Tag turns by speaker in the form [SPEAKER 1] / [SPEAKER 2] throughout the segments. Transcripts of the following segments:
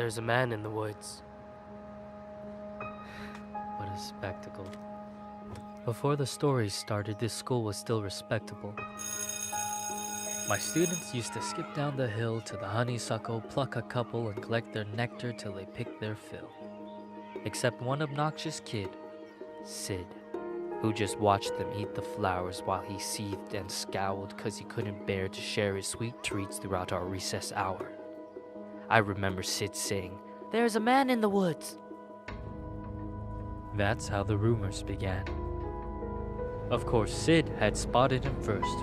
[SPEAKER 1] There's a man in the woods. What a spectacle. Before the story started, this school was still respectable. My students used to skip down the hill to the honeysuckle, pluck a couple, and collect their nectar till they picked their fill. Except one obnoxious kid, Sid, who just watched them eat the flowers while he seethed and scowled because he couldn't bear to share his sweet treats throughout our recess hour. I remember Sid saying, "There's a man in the woods." That's how the rumors began. Of course, Sid had spotted him first.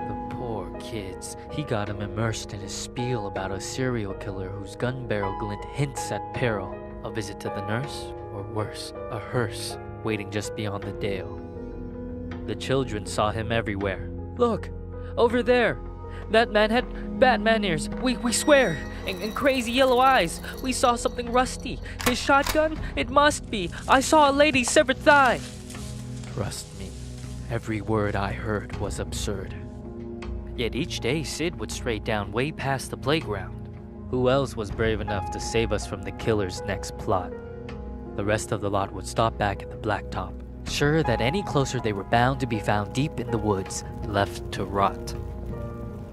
[SPEAKER 1] The poor kids. He got him immersed in his spiel about a serial killer whose gun barrel glint hints at peril. A visit to the nurse, or worse, a hearse, waiting just beyond the dale. The children saw him everywhere. "Look, over there. That man had Batman ears, we swear, and crazy yellow eyes. We saw something rusty. His shotgun? It must be. I saw a lady's severed thigh." Trust me, every word I heard was absurd. Yet each day Sid would stray down way past the playground. Who else was brave enough to save us from the killer's next plot? The rest of the lot would stop back at the blacktop, sure that any closer they were bound to be found deep in the woods, left to rot.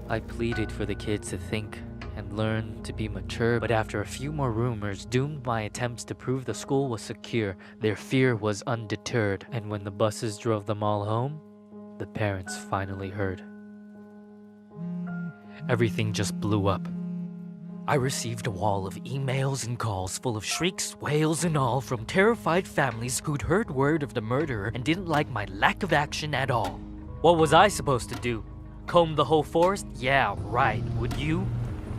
[SPEAKER 1] I pleaded for the kids to think and learn to be mature, but after a few more rumors doomed my attempts to prove the school was secure, their fear was undeterred, and when the buses drove them all home, the parents finally heard. Everything just blew up. I received a wall of emails and calls full of shrieks, wails, and all from terrified families who'd heard word of the murderer and didn't like my lack of action at all. What was I supposed to do? Comb the whole forest? Yeah, right. Would you?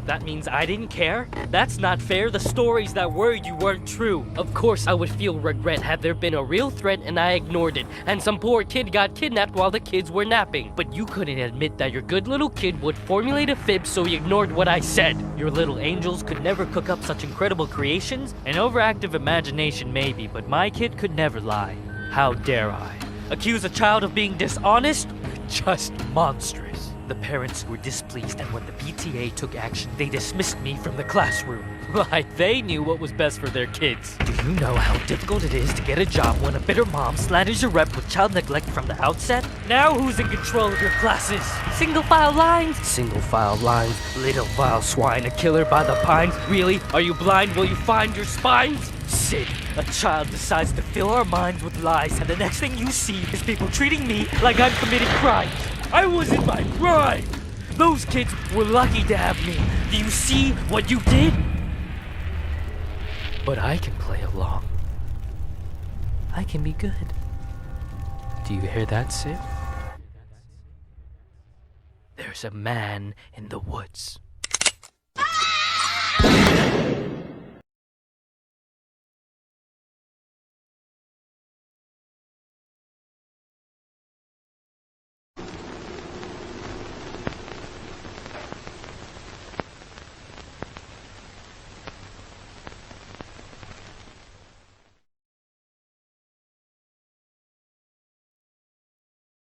[SPEAKER 1] That means I didn't care? That's not fair. The stories that worried you weren't true. Of course I would feel regret had there been a real threat and I ignored it, and some poor kid got kidnapped while the kids were napping. But you couldn't admit that your good little kid would formulate a fib, so you ignored what I said. Your little angels could never cook up such incredible creations. An overactive imagination maybe, but my kid could never lie. How dare I? Accuse a child of being dishonest? Just monstrous. The parents were displeased, and when the PTA took action, they dismissed me from the classroom. Like they knew what was best for their kids. Do you know how difficult it is to get a job when a bitter mom slanders your rep with child neglect from the outset? Now who's in control of your classes? Single file lines? Single file lines. Little vile swine, a killer by the pines. Really? Are you blind? Will you find your spines? Sid, a child decides to fill our minds with lies, and the next thing you see is people treating me like I'm committing crimes. I was in my prime. Those kids were lucky to have me. Do you see what you did? But I can play along. I can be good. Do you hear that, Sid? There's a man in the woods.